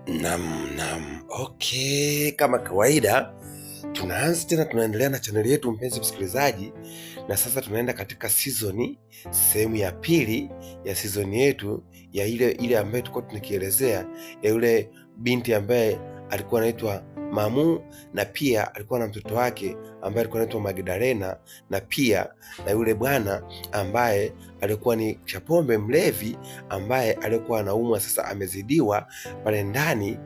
Naam. Okay, kama kawaida tunaanza tena, tunaendelea na chaneli yetu mpenzi msikilizaji, na sasa tunaenda katika sehemu ya pili ya season yetu ya ile ambayo tulikuwa tunakielezea ya yule binti ambaye alikuwa anaitwa Mamu, na pia alikuwa na mtoto wake ambaye alikuwa anaitwa Magdalena, na pia na yule bwana ambaye alikuwa ni chapombe mlevi ambaye alikuwa anaumwa, sasa amezidiwa pale ndani,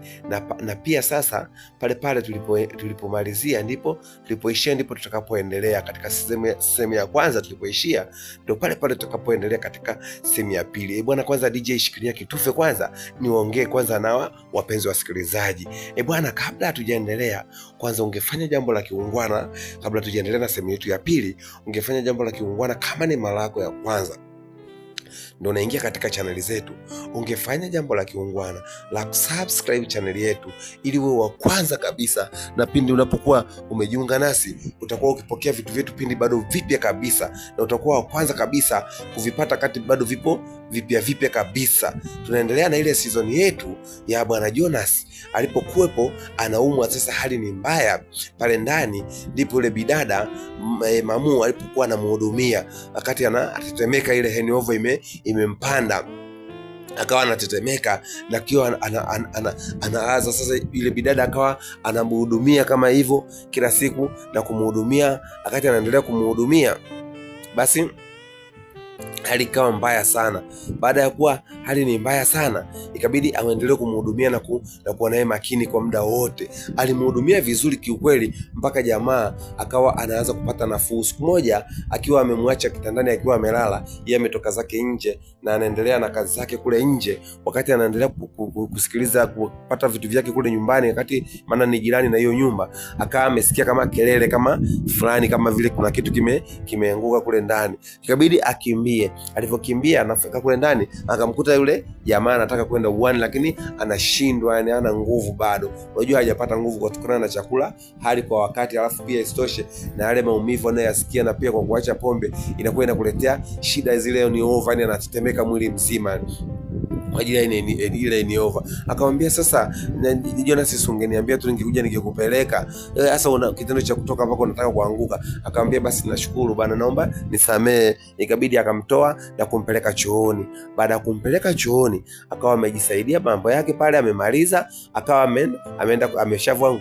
na pia sasa pale tulipomalizia ndipo tulipoishia, ndipo tutakapoendelea katika sehemu ya kwanza. Tulipoishia ndio pale tutakapoendelea katika sehemu ya pili. Bwana, kwanza DJ shikilia kitufe kwanza niongee kwanza na wapenzi wasikilizaji. Bwana, kabla hatujaendelea, kwanza ungefanya jambo la kiungwana. Kabla tujaendelea na sehemu yetu ya pili, ungefanya jambo la kiungwana. Kama ni mara yako ya kwanza ndio unaingia katika chaneli zetu, ungefanya jambo la kiungwana la kusubscribe chaneli yetu ili uwe wa kwanza kabisa, na pindi unapokuwa umejiunga nasi utakuwa ukipokea vitu vyetu pindi bado vipya kabisa, na utakuwa wa kwanza kabisa kuvipata kati bado vipo vipya kabisa. Tunaendelea na ile season yetu ya Bwana Jonas alipokuwepo anaumwa, sasa hali ni mbaya pale ndani, ndipo ile bidada Mamu alipokuwa anamhudumia, wakati anatetemeka, ile hangover imempanda, akawa anatetemeka na kiwa anaanza sasa. Ile bidada akawa anamhudumia kama hivyo kila siku na kumhudumia. Wakati anaendelea kumhudumia, basi hali ikawa mbaya sana. Baada ya kuwa hali ni mbaya sana, ikabidi aendelee kumhudumia na kuwa naye makini kwa muda wote. Alimhudumia vizuri kiukweli, mpaka jamaa akawa anaanza kupata nafuu. Siku moja akiwa amemwacha kitandani akiwa amelala, yeye ametoka zake nje na anaendelea na kazi zake kule nje, wakati anaendelea kusikiliza kupata vitu vyake kule nyumbani, wakati maana ni jirani na hiyo nyumba, akawa amesikia kama kelele kama fulani, kama vile kuna kitu kimeanguka kule ndani. Ikabidi akimbie. Alivyokimbia anafika kule ndani, akamkuta yule jamaa anataka kwenda uani, lakini anashindwa, yani hana nguvu bado. Unajua hajapata nguvu kutokana na chakula hali kwa wakati, alafu pia isitoshe na yale maumivu anayosikia, na pia kwa kuacha pombe inakuwa inakuletea shida zile ni over, yani anatetemeka mwili mzima kwa ajili ile ni over. Akamwambia, sasa Jonas, ungeniambia tu ningekuja nikikupeleka. Sasa una kitendo cha kutoka hapo unataka kuanguka. Akamwambia, basi nashukuru bana, naomba nisamee. Ikabidi akamtoa na kumpeleka chooni. Baada ya kumpeleka chooni, akawa amejisaidia mambo yake pale, amemaliza, akawa ameenda ameshavua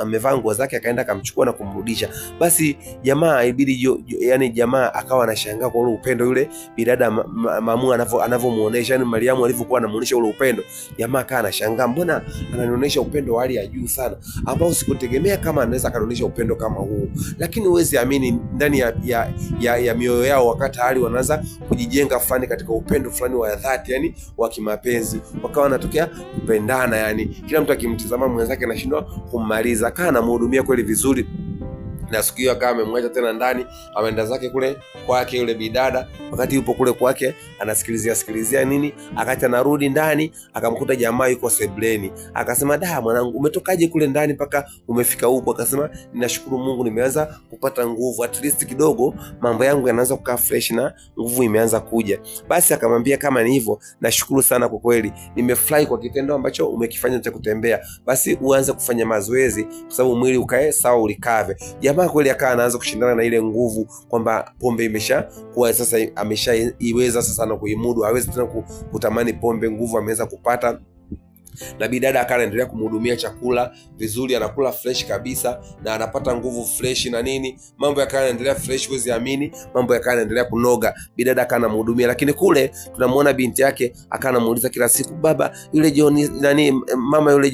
amevaa nguo zake, akaenda akamchukua na kumrudisha. Basi jamaa ibidi yani jamaa akawa anashangaa kwa ule upendo yule bidada Mamu anavyomuonesha, yani Mariamu alivyokuwa anamuonesha ule upendo. Jamaa kaa anashangaa, mbona ananionyesha upendo wa hali ya juu sana, ambao sikutegemea kama anaweza kanionyesha upendo kama huu. Lakini huwezi amini, ndani ya mioyo yao wakati hali wanaanza kujijenga fulani katika upendo fulani wa dhati, yani wa kimapenzi, wakawa wanatokea kupendana, yani kila mtu akimtazama mwenzake anashindwa kummaliza. Kaa anamhudumia kweli vizuri, na siku hiyo akawa amemwacha tena ndani, ameenda zake kule kwake yule bidada. Wakati yupo kule kwake anasikilizia nini, akati anarudi ndani akamkuta jamaa yuko sebleni. Akasema, da mwanangu, umetokaje kule ndani mpaka umefika huko? Akasema, ninashukuru Mungu, nimeanza kupata nguvu, at least kidogo mambo yangu yanaanza kukaa fresh na nguvu imeanza kuja. Basi akamwambia, kama ni hivyo nashukuru sana kwa kweli, nimefurahi kwa kitendo ambacho umekifanya cha kutembea. Basi uanze kufanya mazoezi kwa sababu mwili ukae sawa, ulikave. Jamaa kweli akawa anaanza kushindana na ile nguvu, kwamba pombe imesha kuwa sasa, ameshaiweza sasa na kuimudu, hawezi tena kutamani pombe, nguvu ameweza kupata. Na bidada akaendelea kumhudumia chakula vizuri, anakula fresh kabisa na anapata nguvu fresh na nini, mambo yakaendelea fresh, huwezi amini, mambo yakaendelea kunoga. Bidada akanamhudumia, lakini kule tunamuona binti yake akanamuuliza kila siku, baba yule mama yule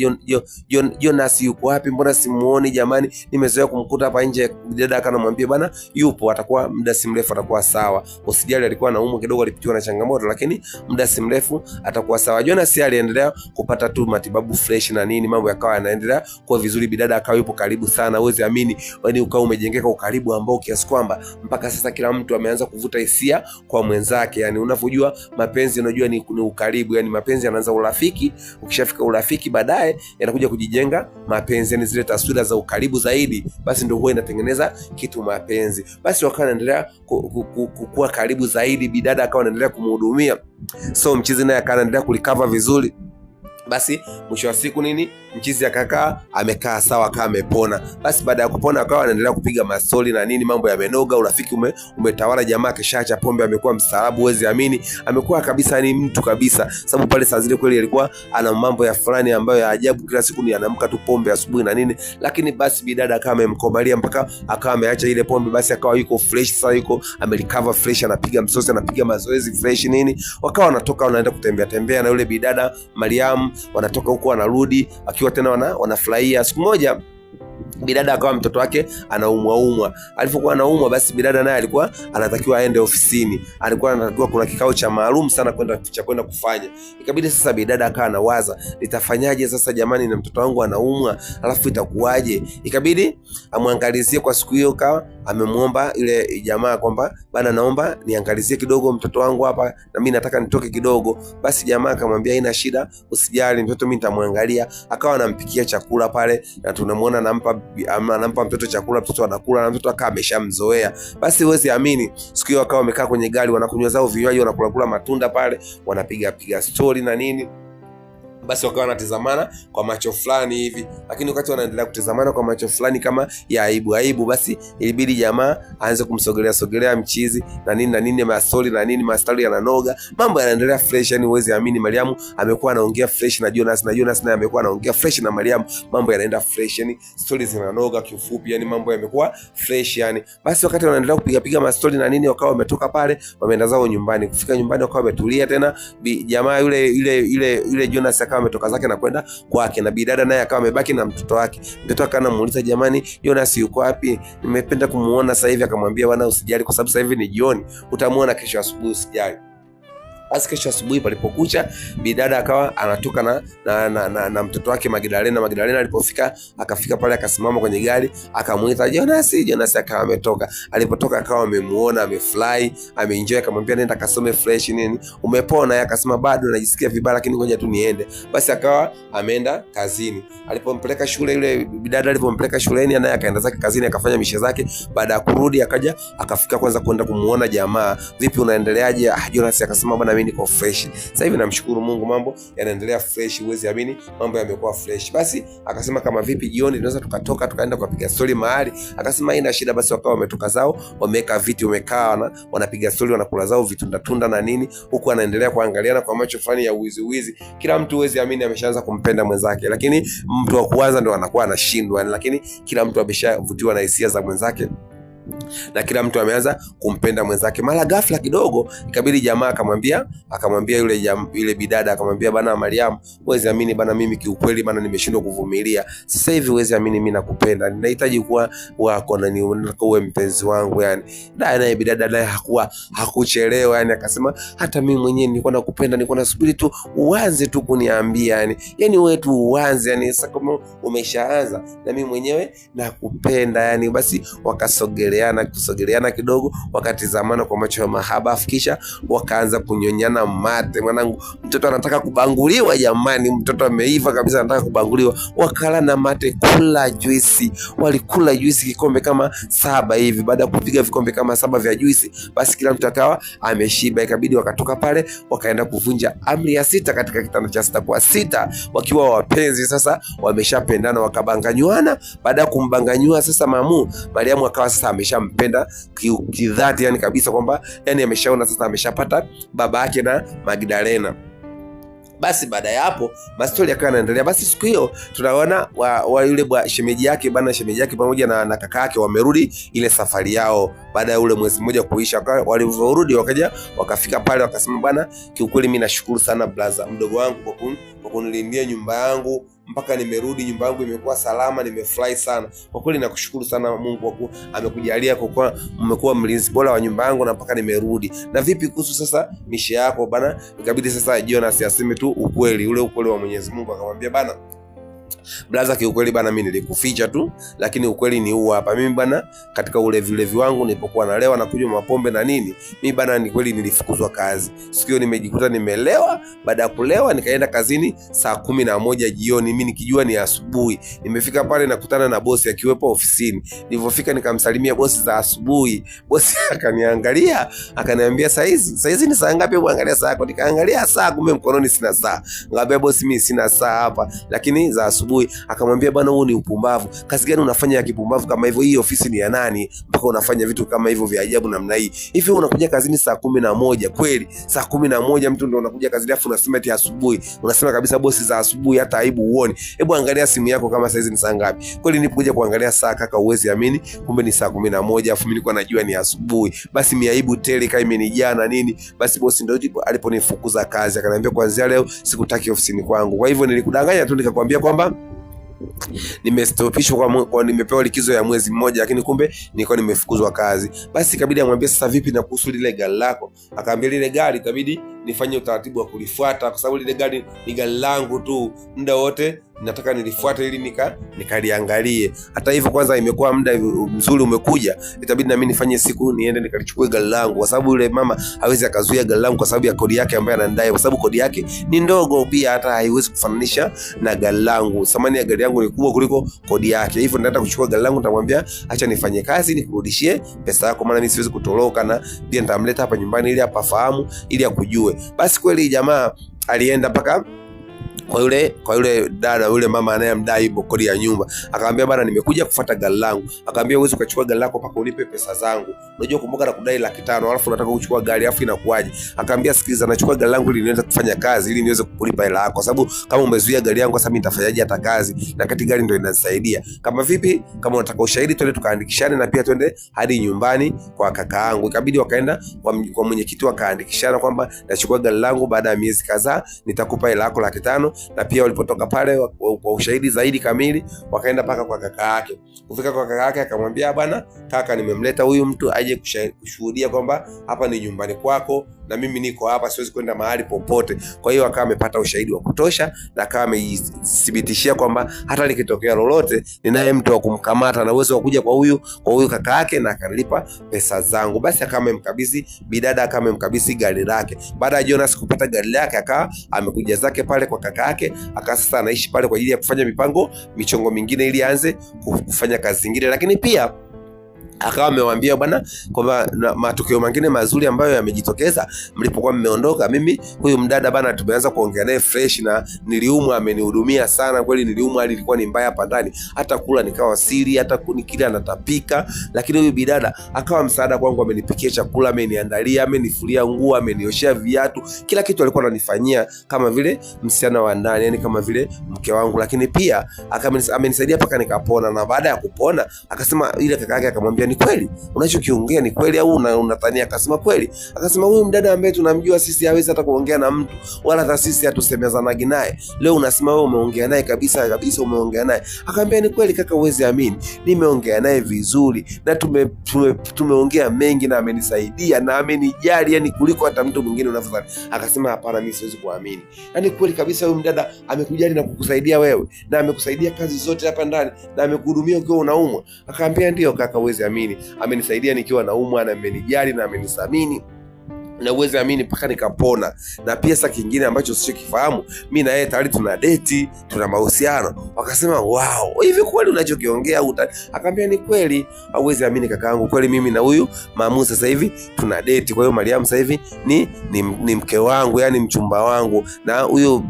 Jonas yuko wapi? Mbona simuoni jamani, nimezoea kumkuta hapa nje. Bidada akanamwambia, bana yupo, atakuwa muda si mrefu atakuwa sawa, usijali, alikuwa anaumwa kidogo, alipitiwa na changamoto, lakini muda si mrefu atakuwa sawa. Jonas aliendelea kupata tu matibabu fresh na nini, mambo yakawa yanaendelea kwa vizuri. Bidada akawa yupo karibu sana, uwezi amini, yani ukawa umejengeka ukaribu ambao kiasi kwamba mpaka sasa kila mtu ameanza kuvuta hisia kwa mwenzake. Yani unavyojua mapenzi, unajua ni ukaribu, yani mapenzi yanaanza urafiki, ukishafika urafiki baadaye yanakuja kujijenga mapenzi, yani zile taswira za ukaribu zaidi, basi ndio huwa inatengeneza kitu mapenzi. Basi wakawa wanaendelea kukua karibu zaidi, bidada akawa anaendelea kumhudumia, so mchizi naye akaendelea kulikava vizuri. Basi mwisho wa siku nini, mchizi akakaa amekaa sawa, kama amepona. Basi baada ya kupona akawa anaendelea kupiga mastori na nini, mambo yamenoga, urafiki umetawala. Jamaa kishaacha pombe, amekuwa mstaarabu, huwezi amini, amekuwa kabisa ni mtu kabisa. Sababu pale saa zile kweli alikuwa ana mambo ya fulani ambayo ya ajabu, kila siku ni anaamka tu pombe asubuhi na nini. Lakini basi bidada akawa amemkomalia mpaka akawa ameacha ile pombe, basi akawa yuko fresh sasa, yuko amerecover fresh, anapiga msosi, anapiga mazoezi fresh nini. Wakawa wanatoka wanaenda kutembea tembea na yule bidada Mariam, wanatoka huko wanarudi akiwa tena wanafurahia. Siku moja bidada akawa mtoto wake anaumwa. Alipokuwa anaumwa, basi bidada naye alikuwa anatakiwa aende ofisini, alikuwa anatakiwa kuna kikao cha maalum sana kwenda kufanya. Ikabidi sasa bidada akawa anawaza, nitafanyaje sasa jamani, na mtoto wangu anaumwa, alafu itakuwaje? Ikabidi amwangalizie kwa siku hiyo, kawa amemuomba ile jamaa kwamba bana, naomba niangalizie kidogo mtoto wangu hapa, na mimi nataka nitoke kidogo. Basi jamaa akamwambia haina shida, usijali mtoto, mimi nitamwangalia. Akawa anampikia chakula pale, na tunamuona anampa mtoto chakula, mtoto anakula, na mtoto akawa ameshamzoea. Basi huwezi amini, siku hiyo akawa wamekaa kwenye gari, wanakunywa zao vinywaji, wanakula matunda pale, wanapiga story na nini. Basi wakawa wanatazamana kwa macho fulani hivi, lakini wakati wanaendelea kutazamana kwa macho fulani kama ya aibu, basi ilibidi jamaa aanze kumsogelea mchizi na nini, mastori na nini, mastori yananoga, mambo yanaendelea fresh. Yani huwezi amini, Mariam amekuwa anaongea fresh na Jonas naye amekuwa anaongea fresh na Mariam, mambo yanaenda fresh, yani stories zinanoga kiufupi, yani mambo yamekuwa fresh yani. Basi wakati wanaendelea kupiga mastori na nini, wakawa wametoka pale, wameenda zao nyumbani. Kufika nyumbani wakawa wametulia tena, jamaa yule Jonas akawa ametoka zake na kwenda kwake, na bidada naye akawa amebaki na mtoto wake. Mtoto akawa anamuuliza, jamani, Jonas yuko wapi? Nimependa kumuona sasa hivi. Akamwambia, bwana usijali, kwa sababu sasa hivi ni jioni, utamuona kesho asubuhi, usijali. Basi kesho asubuhi palipokucha, bidada akawa anatoka na mtoto wake Magdalena alipofika, akafika pale, akasimama kwenye gari, akamuita Jonas akawa ametoka. Alipotoka akawa amemuona, amefly, ameenjoy. Akamwambia nenda kasome fresh nini, umepona? Akasema bado najisikia vibaya, lakini ngoja tu niende. Basi akawa ameenda kazini. Alipompeleka shule, yule bidada alipompeleka shuleni, naye akaenda zake kazini, akafanya mishe zake. Baada ya kurudi, akaja akafika kwanza kwenda kumuona jamaa, vipi unaendeleaje? Jonas akasema bwana mimi niko fresh sasa hivi, namshukuru Mungu, mambo yanaendelea fresh, huwezi amini, mambo yamekuwa fresh. Basi akasema kama vipi jioni tunaweza tukatoka tukaenda kupiga story mahali. Akasema haina shida. Basi wakawa wametoka zao, wameka viti, wamekaa wanapiga story, wanakula zao vitunda na nini, huku anaendelea kuangaliana kwa macho fulani ya uwizi. Kila mtu huwezi amini ameshaanza kumpenda mwenzake, lakini mtu wa kwanza ndo anakuwa anashindwa, lakini kila mtu ameshavutiwa na hisia za mwenzake na kila mtu ameanza kumpenda mwenzake. Mara ghafla kidogo ikabidi jamaa akamwambia yule bidada, akamwambia bana Mariam, huwezi amini bana, mimi kiukweli bana nimeshindwa kuvumilia sasa hivi, huwezi amini mimi nakupenda, ninahitaji kuwa wako na uwe mpenzi wangu yani. Naye bidada naye hakuchelewa yani, akasema hata mimi mwenyewe nilikuwa nakupenda, nilikuwa nasubiri tu uanze tu kuniambia yani wewe tu uanze yani, sasa kama umeshaanza na mimi mwenyewe nakupenda yani. Basi kusogeleana kidogo, wakatizamana kwa macho ya mahaba, kisha wakaanza kunyonyana mate. Mwanangu, mtoto anataka kubanguliwa jamani, mtoto ameiva kabisa, anataka kubanguliwa. Wakala na mate, kula juisi, walikula juisi kikombe kama 7 hivi. Baada ya kupiga vikombe kama 7 vya juisi, basi kila mtu akawa ameshiba. Ikabidi wakatoka pale, wakaenda kuvunja amri ya 6 katika kitanda cha 6 kwa 6, wakiwa wapenzi sasa, wameshapendana, wakabanganywana. Baada ya kumbanganyua sasa, Mariamu akawa sasa ameshampenda kidhati yani kabisa, kwamba yani ameshaona sasa ameshapata baba yake na Magdalena. Basi baada ya hapo mastori yakawa yanaendelea. Basi siku hiyo tunaona yule shemeji yake pamoja na kaka yake wamerudi ile safari yao baada ya ule mwezi mmoja kuisha. Walivyorudi wakaja wakafika pale, wakasema bwana, kiukweli mimi nashukuru sana brother mdogo wangu kwa kunilindia nyumba yangu mpaka nimerudi, nyumba yangu imekuwa salama, nimefurahi sana kwa kweli, nakushukuru sana Mungu kwa amekujalia kwa kuwa mmekuwa mlinzi bora wa nyumba yangu na mpaka nimerudi. Na vipi kuhusu sasa mishe yako bana? Ikabidi sasa Jonas aseme tu ukweli, ule ukweli wa Mwenyezi Mungu. Akamwambia bana, Blaza, kiukweli bana mimi nilikuficha tu, lakini ukweli ni huu hapa. Mimi bana katika ulevi wangu nilipokuwa nalewa na kunywa mapombe na nini, mimi bana ni kweli nilifukuzwa kazi. Siku hiyo nimejikuta nimelewa, baada ya kulewa nikaenda kazini saa 11 jioni, mimi nikijua ni asubuhi. Nimefika pale nakutana na bosi akiwepo ofisini. Nilipofika nikamsalimia bosi za asubuhi. Bosi akaniangalia, akaniambia saizi ni saa ngapi? Uangalia saa yako. Nikaangalia saa, kumbe mkononi sina saa. Ngambia bosi, mimi sina saa hapa, lakini za asubuhi. Akamwambia bana, huu ni upumbavu. Kazi gani unafanya ya kipumbavu kama hivyo? Hii ofisi ni ya nani mpaka unafanya vitu kama hivyo vya ajabu namna hii? Hivi unakuja kazini saa 11 kweli? Saa 11 mtu ndio unakuja kazini afu unasema eti asubuhi. Unasema kabisa bosi za asubuhi, hata aibu uone. Hebu angalia simu yako kama saizi ni saa ngapi. Kweli nilipokuja kuangalia saa kaka, uwezi amini, kumbe ni saa 11 afu mimi nilikuwa najua ni asubuhi. Basi miaibu tele kai imenijaa na nini. Basi bosi ndio aliponifukuza kazi, akaniambia kuanzia leo sikutaki ofisini kwangu. Kwa hivyo nilikudanganya tu nikakwambia kwamba nimestopishwa kwa nimepewa likizo ya mwezi mmoja, lakini kumbe nilikuwa nimefukuzwa kazi. Basi ikabidi amwambie sasa vipi na kuhusu lile gari lako. Akaambia lile gari itabidi nifanye utaratibu wa kulifuata, kwa sababu lile gari ni gari langu tu, muda wote nataka nilifuate ili nikaliangalie. Hata hivyo kwanza imekuwa muda mzuri umekuja, itabidi na mimi nifanye siku niende nikalichukue gari langu, kwa sababu yule mama hawezi akazuia gari langu kwa sababu ya kodi yake ambayo anadai, kwa sababu kodi yake ni ndogo pia, hata haiwezi kufananisha na gari langu. Thamani ya gari yangu ni kubwa kuliko kodi yake. Hivyo nitaenda kuchukua gari langu, nitamwambia acha nifanye kazi nikurudishie pesa yako, maana mimi siwezi kutoroka, na pia nitamleta hapa nyumbani ili apafahamu, ili akujue. Basi kweli jamaa alienda mpaka kwa yule dada, yule mama anayemdai kodi ya nyumba. Akamwambia bana, nimekuja kufuata gari langu. Akamwambia uweze ukachukua gari lako mpaka ulipe pesa zangu. Unajua kumbuka na kudai 500,000 alafu unataka kuchukua gari afu inakuaje? Akamwambia sikiliza, nachukua gari langu ili niweze kufanya kazi, ili niweze kukulipa hela yako, kwa sababu kama umezuia gari yangu sasa mimi nitafanyaje hata kazi, na kati gari ndio inanisaidia. Kama vipi, kama unataka ushahidi twende tukaandikishane, na pia twende hadi nyumbani kwa kaka yangu. Ikabidi wakaenda kwa mwenyekiti wakaandikishana kwamba nachukua gari langu, baada ya miezi kadhaa nitakupa hela yako 500,000. Na pia walipotoka pale kwa ushahidi zaidi kamili, wakaenda paka kwa kaka yake. Kufika kwa kaka yake akamwambia bwana, kaka, nimemleta huyu mtu aje kushuhudia kwamba hapa ni nyumbani kwako na mimi niko hapa, siwezi kwenda mahali popote. Kwa hiyo akawa amepata ushahidi wa kutosha na akawa amejithibitishia kwamba hata likitokea lolote ninaye mtu wa kumkamata na uwezo wa kuja kwa huyu kaka yake na akanilipa pesa zangu. Basi akawa amemkabidhi bidada, akawa amemkabidhi gari lake. Baada ya Jonas kupata gari lake, akawa amekuja zake pale kwa kaka yake, akawa sasa anaishi pale kwa ajili ya kufanya michongo mingine ili aanze kufanya kazi zingine. Lakini pia akawa amewaambia bwana kwamba matukio mengine mazuri ambayo yamejitokeza mlipokuwa mmeondoka, mimi huyu mdada bana tumeanza kuongea naye fresh, na niliumwa, amenihudumia sana kweli. Niliumwa, hali ilikuwa ni mbaya hapa ndani, hata kula nikawa siri, hata nikila natapika. Lakini huyu bidada akawa msaada kwangu, amenipikia chakula, ameniandalia, amenifulia nguo, amenioshea viatu, kila kitu alikuwa ananifanyia kama vile msichana wa ndani, yani kama vile mke wangu. Lakini pia amenisaidia paka nikapona, na baada ya kupona akasema, ile kaka yake akamwambia, ni kweli unachokiongea ni kweli au unatania? Akasema kweli. Akasema huyu mdada ambaye tunamjua sisi hawezi hata kuongea na mtu, wala hata sisi hatusemezanagi naye. Leo unasema wewe umeongea naye kabisa umeongea naye. Akamwambia ni kweli kaka, uwezi amini, nimeongea naye vizuri na tumeongea mengi na amenisaidia na amenijali, yani kuliko hata mtu mwingine unavyodhani. Akasema hapana, mimi siwezi kuamini. Yani kweli kabisa huyu mdada amekujali na kukusaidia wewe, na amekusaidia kazi zote hapa ndani, na amekuhudumia ukiwa unaumwa. Akamwambia ndio kaka, uwezi amini, amenisaidia nikiwa naumwa na amenijali na amenithamini, na uweze amini mpaka nikapona. Na pia sasa kingine ambacho sichokifahamu, mimi na yeye tayari tuna date, tuna mahusiano. Wakasema wow, hivi kweli unachokiongea? Akamwambia ni kweli, hauwezi amini kakaangu, kweli mimi na huyu Mamu sasa hivi tuna date. Kwa hiyo Mariam sasa hivi ni mke wangu, yani mchumba wangu, na huyu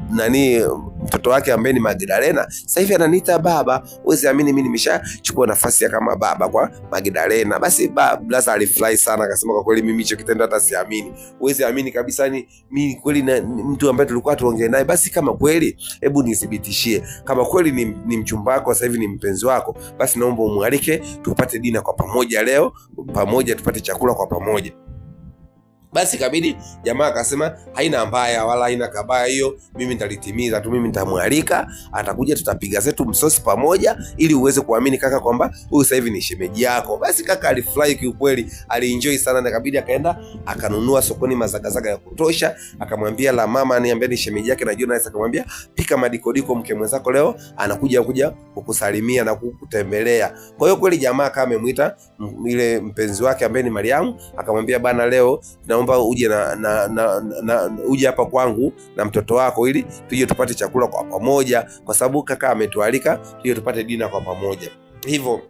mtoto wake ambaye ni Magdalena sasa hivi ananiita baba. Uwezi amini, mimi nimeshachukua nafasi ya kama baba kwa Magdalena. Basi blaza alifurahi sana, akasema kwa kweli mimi hicho kitendo hata siamini. Uwezi amini kabisa, ni mimi kweli na mtu ambaye tulikuwa tuongee naye. Basi kama kweli, hebu nithibitishie kama kweli ni mchumba wako sasa hivi, ni mpenzi wako, basi naomba umwalike tupate dina kwa pamoja leo, pamoja tupate chakula kwa pamoja. Basi kabidi jamaa akasema haina mbaya wala haina kabaya, hiyo mimi nitalitimiza tu, mimi nitamwalika, atakuja tutapiga zetu msosi pamoja ili uweze kuamini kaka kwamba huyu sasa hivi ni shemeji yako. Basi kaka alifurahi kiukweli, alienjoy sana, na kabidi akaenda akanunua sokoni mazagazaga ya kutosha, akamwambia la mama aniambia ni shemeji yake, na Jonas akamwambia pika madikodiko, mke mwenzako leo anakuja kukusalimia na kukutembelea. Kwa hiyo kweli jamaa kama amemwita ile mpenzi wake ambaye ni Mariamu, akamwambia bana, leo naomba uje uje hapa kwangu na mtoto wako ili tuje tupate chakula kwa pamoja, kwa sababu kaka ametualika tuje tupate dina kwa pamoja. Hivyo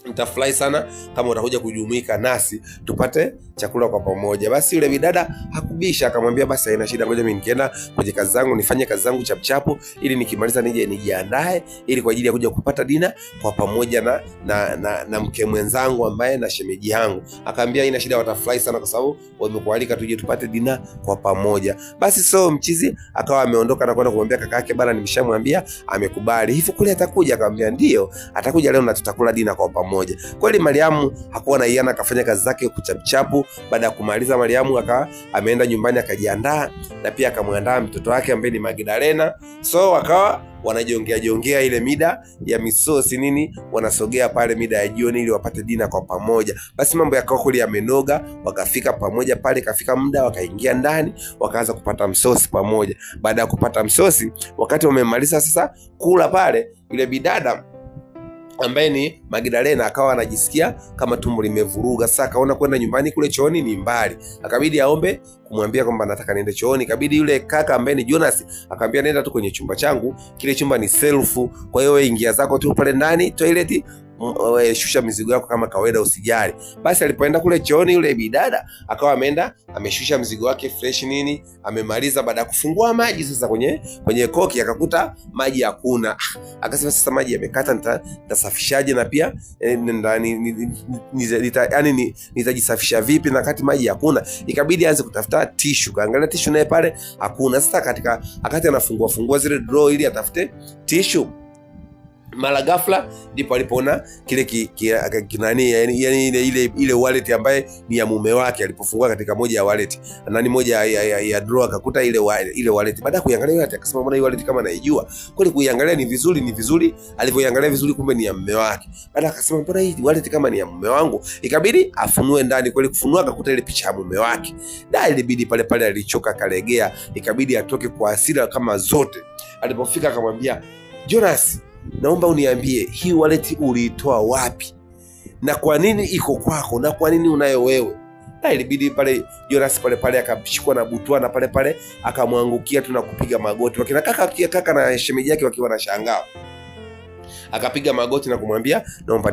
nitafurahi sana kama utakuja kujumuika nasi tupate chakula kwa pamoja. Basi yule bidada hakubisha, akamwambia basi haina shida, ngoja mimi nikienda kwenye kazi zangu nifanye kazi zangu chapchapu, ili nikimaliza nije nijiandae ili kwa ajili ya kuja kupata dina kwa pamoja na mke mwenzangu ambaye na shemeji yangu. Akamwambia haina shida, watafurahi sana kwa sababu wamekualika tuje tupate dina kwa pamoja. Basi so mchizi akawa ameondoka na kwenda kumwambia kaka yake, bana nimeshamwambia amekubali. Hivyo kule atakuja? Akamwambia ndio, atakuja leo na tutakula dina kwa pamoja. Kweli Mariamu hakuwa na iana, akafanya kazi zake kuchapuchapu. Baada ya kumaliza, Mariamu akawa ameenda nyumbani akajiandaa, na pia akamwandaa mtoto wake ambaye ni Magdalena. So wakawa wanajongea ile mida ya misosi nini, wanasogea pale mida ya jioni ili wapate dina kwa pamoja. Basi mambo yakawa kweli yamenoga, wakafika pamoja pale, kafika muda wakaingia ndani, wakaanza kupata msosi pamoja. Baada ya kupata msosi, wakati wamemaliza sasa kula pale, yule bidada ambaye ni Magdalena akawa anajisikia kama tumbo limevuruga. Sasa akaona kwenda nyumbani kule chooni ni mbali, akabidi aombe kumwambia kwamba nataka niende chooni. Ikabidi yule kaka ambaye ni Jonas akamwambia nenda tu kwenye chumba changu, kile chumba ni self, kwa hiyo wewe ingia zako tu pale ndani toilet, shusha mizigo yako kama kawaida, usijali. Basi alipoenda kule chooni, yule bidada akawa ameenda ameshusha mzigo wake fresh nini, amemaliza. Baada ya kufungua maji sasa kwenye koki, akakuta maji hakuna. Akasema sasa maji yamekata, nitasafishaje? Na pia nitajisafisha vipi na kati maji hakuna? Ikabidi aanze kutafuta tishu, kaangalia tishu naye pale hakuna. Sasa akati anafungua zile draw ili atafute tishu, mara ghafla ndipo alipoona kile kinani, yani ile wallet ambaye ni ya mume wake. Alipofungua katika moja ya wallet moja ya drawer, akakuta ile wallet. Baada ya kuiangalia wallet akasema mbona hii wallet kama naijua. Kweli kuiangalia ni vizuri, alivyoiangalia vizuri kumbe ni ya mume wake. Baada akasema mbona hii wallet kama ni ya mume wangu. Ikabidi afunue ndani, kweli kufunua akakuta ile picha ya mume wake. Ilibidi pale alichoka kalegea, ikabidi atoke kwa hasira kama zote. Alipofika akamwambia Jonas, naomba uniambie hii wallet uliitoa wapi na kwa nini iko kwako na kwa nini unayo wewe? Ilibidi pale Jonas pale akashikwa na butwana pale akamwangukia tu na kupiga magoti. Wakina kaka na shemeji yake wakiwa na shangaa, akapiga magoti na kumwambia naomba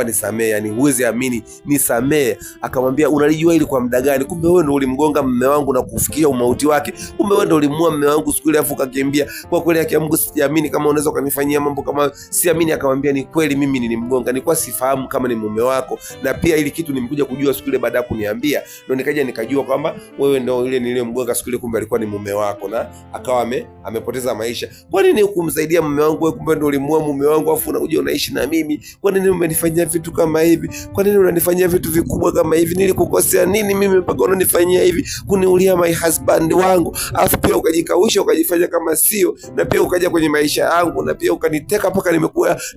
nisamee, yani huwezi amini, nisamee. Akamwambia unalijua ili kwa muda gani? Kumbe wewe ndio ulimgonga mume wangu na kufikia umauti wake. Kumbe wewe ndio ulimua mume wangu siku ile afu kakimbia. Kwa kweli yake Mungu siamini kama unaweza kunifanyia mambo kama siamini. Akamwambia ni kweli mimi nilimgonga, nilikuwa sifahamu kama ni mume wako, na pia ili kitu nimekuja kujua siku ile baada ya kuniambia ndio nikaja nikajua kwamba wewe ndio ile niliyemgonga siku ile, kumbe alikuwa ni mume wako na akawa amepoteza maisha. Kwa nini hukumsaidia mume wangu wewe? Kumbe ndio ulimua mume wangu afu unakuja unaishi na mimi. Kwa nini umenifanyia vitu kama hivi? Kwa nini unanifanyia vitu vikubwa kama hivi? Nilikukosea nini mimi mpaka unanifanyia hivi? Kuniulia my husband wangu, afu pia ukajikausha ukajifanya kama sio, na pia ukaja kwenye maisha yangu, na pia ukaniteka mpaka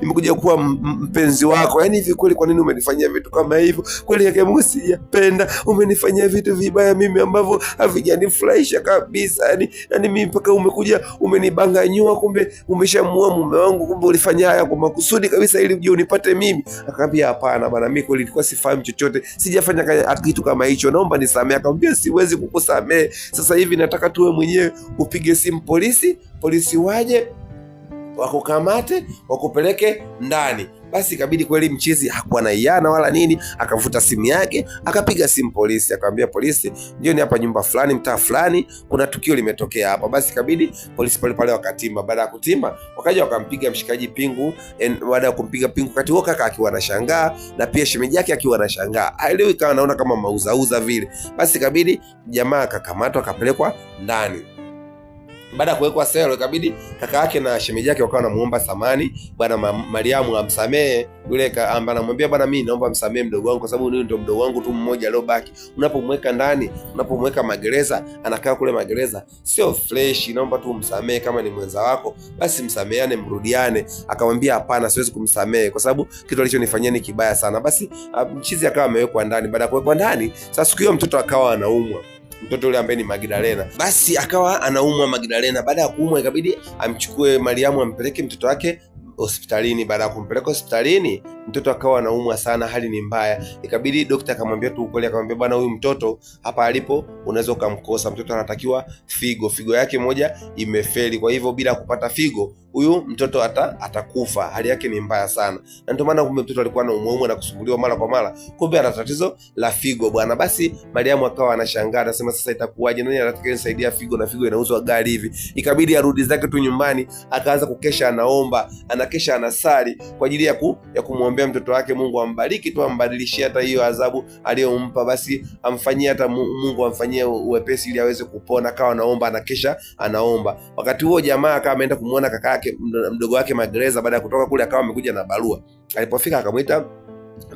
nimekuja kuwa mpenzi wako. Yani hivi kweli kwa nini umenifanyia vitu kama hivyo? Kweli yake Mungu sijapenda. Umenifanyia vitu vibaya mimi ambavyo havijanifurahisha kabisa. Yani mimi mpaka umekuja umenibanganyua, kumbe umeshamua mume wangu, kumbe ulifanya haya kwa makusudi kabisa ili uje unipate mimi. Akamwambia hapana bana, mimi kweli nilikuwa sifahamu chochote, sijafanya kitu kama hicho, naomba nisamee. Akamwambia siwezi kukusamee, sasa hivi nataka tuwe mwenyewe upige simu polisi waje wakukamate wakupeleke ndani. Basi ikabidi kweli mchizi hakuwa na iana wala nini, akavuta simu yake akapiga simu polisi, akamwambia polisi, ndio ni hapa nyumba fulani mtaa fulani kuna tukio limetokea hapa. Basi ikabidi polisi pale wakatimba. Baada ya kutimba wakaja wakampiga mshikaji pingu. Baada ya kumpiga pingu kati huo kaka akiwa anashangaa na pia shemeji yake akiwa anashangaa, haelewi kama anaona kama mauzauza vile. Basi ikabidi jamaa akakamatwa akapelekwa ndani. Baada ya kuwekwa selo, ikabidi kaka yake na shemeji yake wakawa wanamuomba samani bwana Mariamu amsamehe yule ambaye anamwambia bwana, mimi naomba msamehe mdogo wangu kwa sababu ni ndio mdogo wangu tu mmoja aliobaki. Unapomweka ndani, unapomweka magereza, anakaa kule magereza, sio fresh, naomba tu msamehe, kama ni mwenza wako basi msameheane, mrudiane. Akamwambia hapana, siwezi kumsamehe kwa sababu kitu alichonifanyia ni kibaya sana. Basi mchizi akawa amewekwa ndani. Baada ya kuwekwa ndani, sasa siku hiyo mtoto akawa anaumwa, mtoto yule ambaye ni Magdalena. Basi akawa anaumwa Magdalena. Baada ya kuumwa, ikabidi amchukue Mariamu ampeleke mtoto wake hospitalini. Baada ya kumpeleka hospitalini, mtoto akawa anaumwa sana, hali ni mbaya. Ikabidi daktari akamwambia tu ukweli, akamwambia bwana, huyu mtoto hapa alipo unaweza ukamkosa. Mtoto anatakiwa figo yake moja imefeli, kwa hivyo bila kupata figo huyu mtoto atakufa, hali yake ni mbaya sana. Na ndio maana kumbe mtoto alikuwa anaumwa na kusumbuliwa mara kwa mara, kumbe ana tatizo la figo bwana. Basi Mariamu akawa anashangaa, anasema sasa itakuwaje, nani atakayenisaidia figo, na figo inauzwa gari hivi? Ikabidi arudi zake tu nyumbani, akaanza kukesha, anaomba, anakesha, anasali kwa ajili ya kumwombea mtoto wake, Mungu ambariki tu, ambadilishie hata hiyo adhabu aliyompa, basi amfanyie hata Mungu amfanyie uwepesi ili aweze kupona. Akawa anaomba, anakesha, anaomba. Wakati huo jamaa akawa ameenda kumuona kaka mdogo wake magereza. Baada ya kutoka kule, akawa amekuja na barua. Alipofika akamwita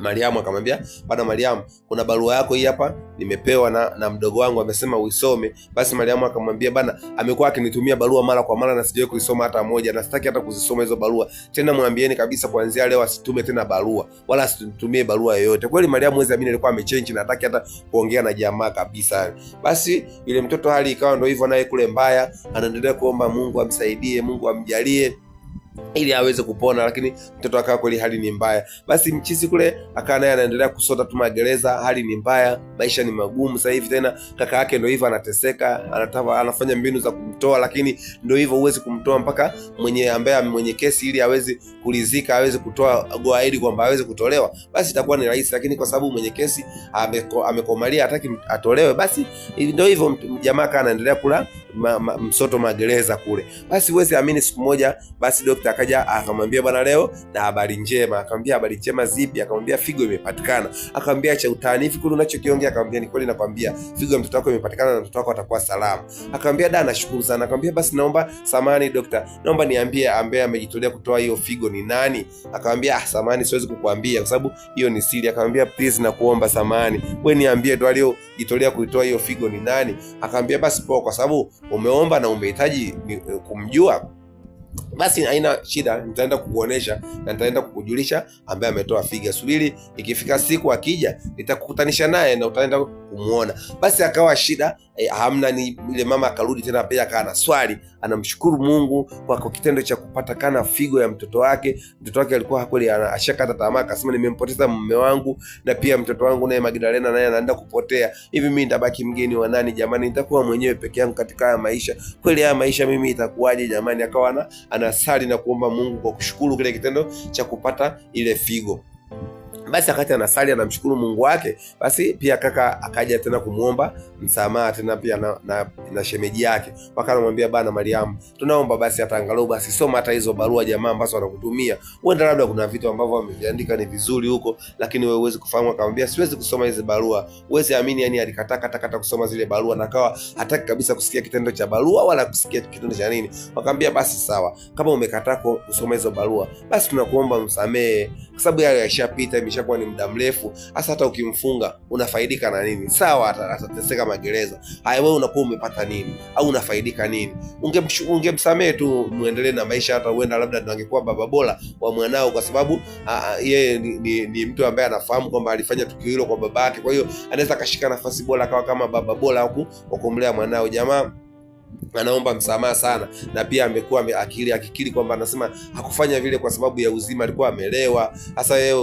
Mariamu, akamwambia bwana Mariamu, kuna barua yako hii hapa, nimepewa na mdogo wangu, amesema uisome. Basi Mariamu akamwambia bwana, amekuwa akinitumia barua mara kwa mara na sijawahi kuisoma hata moja, na sitaki hata kuzisoma hizo barua tena. Mwambieni kabisa kuanzia leo asitume tena barua, wala asitumie barua yoyote. Kweli Mariamu mwezi amini alikuwa amechange na hataki hata kuongea na jamaa kabisa. Basi yule mtoto hali ikawa ndio hivyo, naye kule mbaya, anaendelea kuomba Mungu amsaidie, Mungu amjalie ili aweze kupona, lakini mtoto akawa kweli hali ni mbaya. Basi mchizi kule akawa naye anaendelea kusota tu magereza, hali ni mbaya, maisha ni magumu sasa hivi. Tena kaka yake ndio hivyo anateseka, anafanya mbinu za kumtoa, lakini ndio hivyo, huwezi kumtoa mpaka mwenye kesi ili aweze kulizika, aweze kutoa go ahead kwamba aweze kutolewa, basi itakuwa ni rahisi. Lakini kwa sababu mwenye kesi amekomalia, hataki atolewe, basi ndio hivyo, jamaa kana anaendelea kula msoto magereza kule. Basi huwezi amini, siku moja basi daktari akaja akamwambia bwana, leo na habari njema. Akamwambia habari njema zipi? Akamwambia figo imepatikana. Akamwambia acha utanifu kule unachokiongea. Akamwambia ni kweli, nakwambia figo ya mtoto wako imepatikana na mtoto wako atakuwa salama. Akamwambia da, nashukuru sana. Akamwambia basi naomba samani daktari, naomba niambie ambaye amejitolea kutoa hiyo figo ni nani? Akamwambia samani, siwezi kukuambia kwa sababu hiyo ni siri. Akamwambia please, nakuomba samani, wewe niambie tu aliyojitolea kuitoa hiyo figo ni nani? Akamwambia basi poa, kwa sababu umeomba na umehitaji kumjua, basi haina shida, nitaenda kukuonesha na nitaenda kukujulisha ambaye ametoa figa. Subiri ikifika siku akija, nitakukutanisha naye na utaenda kumuona. Basi akawa shida hamna. Ni ile mama akarudi tena pia akawa na swali, anamshukuru Mungu kwa kitendo cha kupatikana figo ya mtoto wake. Mtoto wake alikuwa kweli ashakata tamaa, akasema nimempoteza mume wangu na pia mtoto wangu naye Magdalena naye anaenda kupotea. Hivi mimi nitabaki mgeni wa nani jamani? Nitakuwa mwenyewe peke yangu katika haya maisha. Kweli haya maisha mimi itakuwaje jamani? Akawa anasali na kuomba Mungu kwa kushukuru kile kitendo cha kupata ile figo. Basi akati anasali anamshukuru Mungu wake, basi pia kaka akaja tena kumuomba msamaha tena pia na shemeji yake. Wakamwambia bana Mariamu, tunaomba basi hata angalau basi soma hata hizo barua jamaa ambazo wanakutumia. Huenda labda kuna vitu ambavyo wameviandika ni vizuri huko, lakini wewe huwezi kufahamu. Akamwambia siwezi kusoma hizo barua. Huwezi amini, yani alikataa kusoma zile barua na akawa hataki kabisa kusikia kitendo cha barua wala kusikia kitendo cha nini. Wakamwambia basi sawa, kama umekataa kusoma hizo barua, basi tunakuomba msamehe kwa sababu yale yashapita, imeshakuwa ni muda mrefu. Hasa hata ukimfunga unafaidika na nini? Sawa, atateseka magereza. Haya, wewe unakuwa umepata nini au unafaidika nini? Ungemsamehe tu, muendelee na maisha. Hata huenda labda ndio angekuwa baba bora wa mwanao, kwa sababu yeye ni mtu ambaye anafahamu kwamba alifanya tukio hilo kwa baba yake, kwa hiyo anaweza akashika nafasi bora akawa kama baba bora wa kumlea mwanao. Jamaa anaomba msamaha sana, na pia amekuwa akikiri kwamba anasema hakufanya vile kwa sababu ya uzima, alikuwa amelewa. Hasa wewe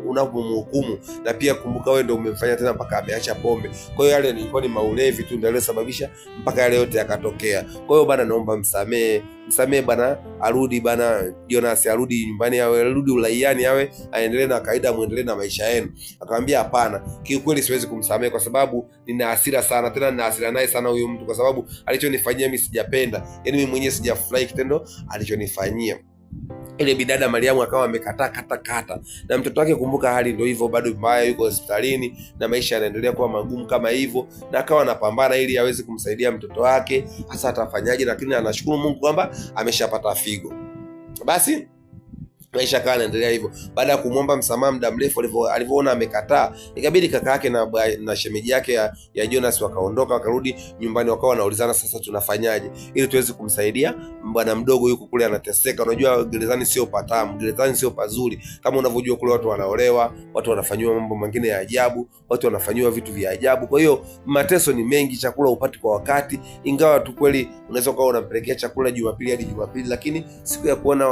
unapomhukumu, na pia kumbuka wewe ndio umemfanya tena mpaka ameacha pombe. Kwa hiyo yale ilikuwa ni maulevi tu ndio yaliyosababisha mpaka yale yote yakatokea. Kwa hiyo bana, naomba msamehe bana, arudi bana, Jonas arudi nyumbani, arudi uraiani, aendelee na kaida, muendelee na maisha yenu. Akamwambia hapana, kiukweli siwezi kumsamehe kwa sababu nina hasira sana, tena nina hasira naye sana huyo mtu, kwa sababu alichonifanyia mimi sijapenda. Yaani mimi mwenyewe sijafurahi kitendo alichonifanyia. Ile bidada Mariamu akawa amekataa kata, na mtoto wake, kumbuka hali ndio hivyo, bado mbaya, yuko hospitalini na maisha yanaendelea kuwa magumu kama hivyo, na akawa anapambana ili aweze kumsaidia mtoto wake, hasa atafanyaje, lakini anashukuru Mungu kwamba ameshapata figo. Basi maisha akawa anaendelea hivyo. Baada ya kumwomba msamaha muda mrefu, alivyoona amekataa, ikabidi kaka yake na shemeji yake ya Jonas wakaondoka, wakarudi nyumbani, wakawa wanaulizana, sasa tunafanyaje ili tuweze kumsaidia bwana mdogo, yuko kule anateseka. Unajua gerezani sio patamu, gerezani sio pazuri, kama unavyojua kule watu wanaolewa, watu wanafanyiwa mambo mengine ya ajabu, watu wanafanyiwa vitu vya ajabu. Kwa hiyo mateso ni mengi, chakula upati kwa wakati, ingawa tu kweli unaweza kuwa unampelekea chakula Jumapili hadi Jumapili, lakini siku ya kuona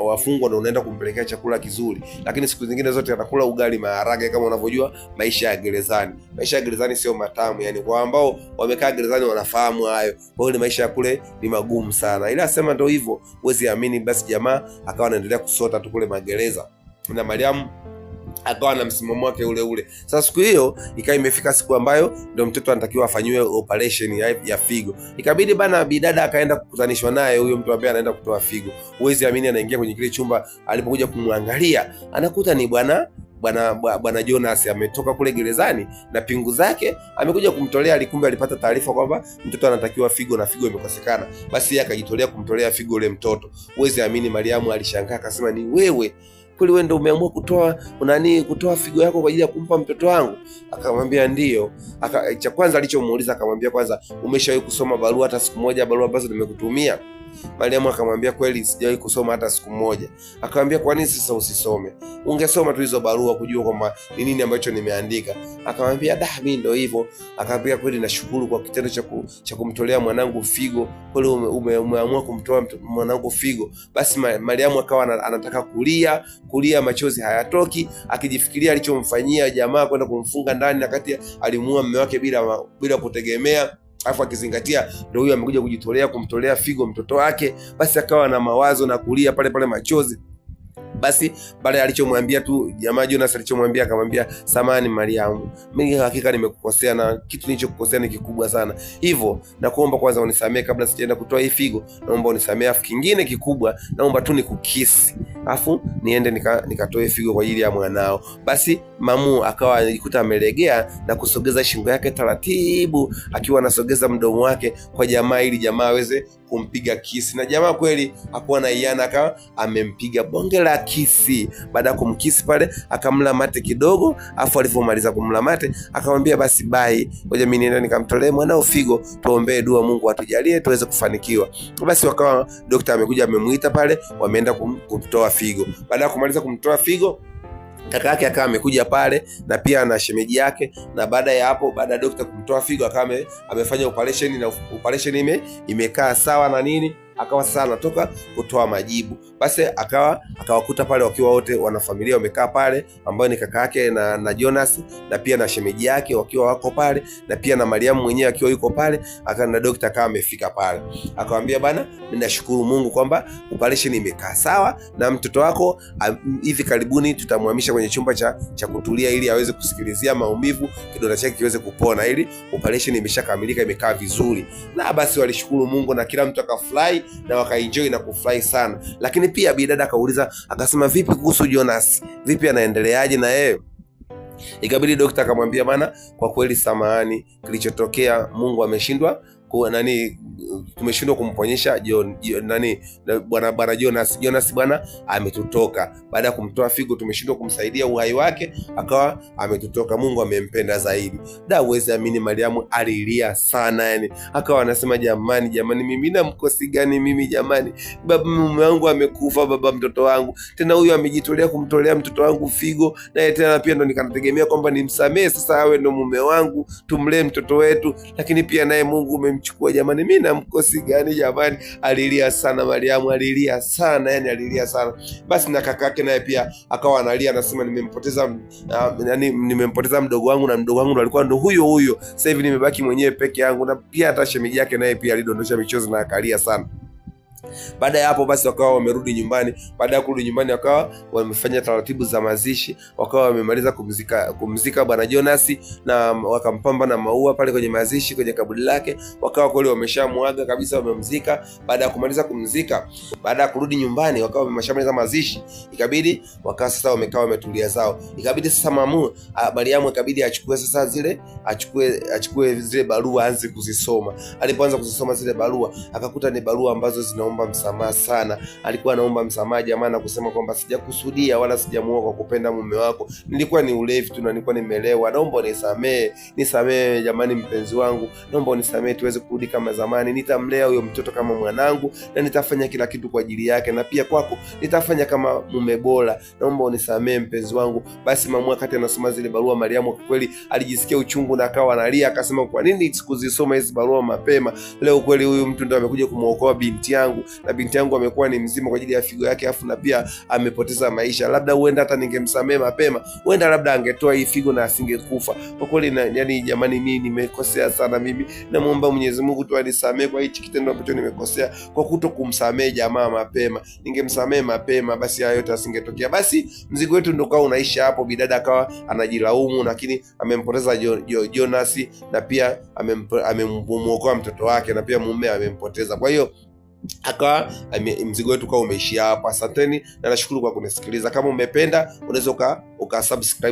wafungwa unaenda kumpelekea chakula kizuri, lakini siku zingine zote atakula ugali maharage. Kama unavyojua maisha ya gerezani, maisha ya gerezani sio matamu, yani kwa ambao wamekaa gerezani wanafahamu hayo. Kwa hiyo maisha ya kule ni magumu sana, ila asema ndio hivyo, huwezi amini. Basi jamaa akawa anaendelea kusota tu kule magereza, na Mariamu akawa na msimamo wake ule ule. Sasa siku hiyo ikawa imefika siku ambayo ndio mtoto anatakiwa afanyiwe operation ya figo. Ikabidi bana bidada akaenda kukutanishwa naye huyo mtu ambaye anaenda kutoa figo. Huwezi amini, anaingia kwenye kile chumba, alipokuja kumwangalia anakuta ni bwana Jonas ametoka kule gerezani na pingu zake amekuja kumtolea. Alikumbe alipata taarifa kwamba mtoto anatakiwa figo na figo imekosekana, basi yeye akajitolea kumtolea figo ule mtoto. Huwezi amini, Mariamu alishangaa akasema, ni wewe kweli, wewe ndio umeamua kutoa figo yako kwa ajili ya kumpa mtoto wangu? Akamwambia ndio. Cha kwanza alichomuuliza akamwambia, kwanza umeshawahi kusoma barua hata siku moja, barua ambazo nimekutumia? Mariamu akamwambia, kweli sijawahi kusoma hata siku moja. Akamwambia, kwa nini sasa usisome? Ungesoma tu hizo barua kujua kwamba ni nini ambacho nimeandika. Akamwambia, mimi ndio hivyo. Akamwambia, kweli nashukuru kwa kitendo cha kumtolea mwanangu figo, kweli umeamua kumtoa mwanangu figo. Basi Mariamu akawa anataka kulia, machozi hayatoki, akijifikiria alichomfanyia jamaa kwenda kumfunga ndani, na kati alimuua mume wake bila kutegemea, alafu akizingatia ndio huyo amekuja kujitolea kumtolea figo mtoto wake. Basi akawa na mawazo na kulia pale machozi. Basi baada alichomwambia tu jamaa Jonas, alichomwambia akamwambia, samahani Mariamu, mimi hakika nimekukosea, na kitu nilichokukosea ni kikubwa sana, hivyo nakuomba kwanza unisamehe kabla sijaenda kutoa hii figo. Naomba unisamehe, afu kingine kikubwa, naomba tu nikukisi, afu niende nikatoe figo kwa ajili ya mwanao. Basi mamu akawa anajikuta amelegea na kusogeza shingo yake taratibu, akiwa anasogeza mdomo wake kwa jamaa ili jamaa aweze kumpiga kisi. Na jamaa kweli hakuwa na iana, akawa amempiga bonge la kisi. Baada ya kumkisi pale akamla mate kidogo, afu alipomaliza kumla mate akamwambia, basi bye, ngoja mimi niende nikamtolee mwanao figo, tuombee dua Mungu atujalie tuweze kufanikiwa. Basi wakawa daktari amekuja amemuita pale, wameenda kumtoa figo. Baada ya kumaliza kumtoa figo, kaka yake akawa amekuja pale na pia na shemeji yake, na baada ya hapo, baada ya daktari kumtoa figo akawa amefanya operation, na operation imekaa sawa na nini, akawa sasa anatoka kutoa majibu. Basi akawakuta pale wakiwa wote wanafamilia wamekaa pale, ambao ni kaka yake na Jonas na pia na shemeji yake wakiwa wako pale, na pia na Mariamu mwenyewe akiwa yuko pale. Na daktari akawa amefika pale, akamwambia, bana, ninashukuru Mungu kwamba operation imekaa sawa, na mtoto wako hivi karibuni tutamhamisha kwenye chumba cha kutulia ili aweze kusikilizia maumivu, kidonda chake kiweze kupona, ili operation imeshakamilika, imekaa vizuri. Na basi walishukuru Mungu na kila mtu akafurahi na wakaenjoy na kufurahi sana. Lakini pia bidada akauliza akasema, vipi kuhusu Jonas, vipi anaendeleaje na yeye? Ikabidi daktari akamwambia, bana, kwa kweli samahani, kilichotokea Mungu ameshindwa tumeshindwa kumponyesha bwana Jonas bwana ametutoka. Baada ya kumtoa figo tumeshindwa kumsaidia uhai wake, akawa ametutoka. Mungu amempenda zaidi. Uwezi amini, Mariamu alilia sana, yani akawa anasema, jamani, mimi na mkosi gani mimi jamani? Baba mume wangu amekufa, baba mtoto wangu, tena huyu amejitolea kumtolea mtoto wangu figo, na tena pia ndo nikanategemea kwamba nimsamehe sasa awe ndo mume wangu, tumlee mtoto wetu, lakini pia naye Mungu umemchukua. Jamani, mimi na mkosi gani jamani? Alilia sana Mariamu, alilia sana, yani alilia sana. Basi na kaka yake naye pia akawa analia, anasema, nimempoteza mdogo wangu, na mdogo wangu ndo alikuwa ndo huyo, sasa hivi nimebaki mwenyewe peke yangu. Na pia hata shemeji yake naye pia alidondosha michozi na akalia sana. Baada ya hapo basi wakawa wamerudi nyumbani. Baada ya kurudi nyumbani, wakawa wamefanya taratibu za mazishi, wakawa wamemaliza kumzika bwana Jonas, na wakampamba na maua pale kwenye mazishi, kwenye kaburi lake. Wakawa kweli wameshamuaga kabisa, wamemzika. Baada ya kumaliza kumzika, baada ya kurudi nyumbani, wakawa wameshamaliza mazishi, ikabidi wakawa sasa wamekaa wametulia zao. Ikabidi sasa Mariamu ikabidi achukue zile barua aanze kuzisoma. Alipoanza kuzisoma zile barua, akakuta ni barua ambazo zinaomba msamaha sana. Alikuwa anaomba msamaha jamaa, na kusema kwamba sijakusudia wala sijamuoa kwa kupenda mume wako, nilikuwa ni ulevi tu na nilikuwa nimelewa, naomba nisamee jamani, mpenzi wangu, naomba unisamee, tuweze kurudi kama zamani. Nitamlea huyo mtoto kama mwanangu, na nitafanya kila kitu kwa ajili yake, na pia kwako nitafanya kama mume bora, naomba unisamee mpenzi wangu. Basi mama wakati anasoma zile barua, Mariamu kwa kweli alijisikia uchungu na akawa analia, akasema kwa nini sikuzisoma hizi barua mapema? Leo kweli huyu mtu ndo amekuja kumuokoa binti yangu, na binti yangu amekuwa ni mzima kwa ajili ya figo yake, afu na pia amepoteza maisha. Labda huenda hata ningemsamee mapema, huenda labda angetoa hii figo na asingekufa. Kwa kweli yani jamani, mimi nimekosea sana. Mimi namuomba Mwenyezi Mungu tu anisamee kwa hichi kitendo ambacho nimekosea, kwa kuto kumsamee jamaa mapema. Ningemsamee mapema, basi hayo yote asingetokea. Basi mzigo wetu ndio kwa unaisha hapo. Bidada akawa anajilaumu, lakini amempoteza Jonas, na pia amemuokoa mtoto wake, na pia mume amempoteza. Kwa hiyo akawa mzigo wetu kwa umeishia hapa. Asanteni na nashukuru kwa kunisikiliza. Kama umependa, unaweza ukasubscribe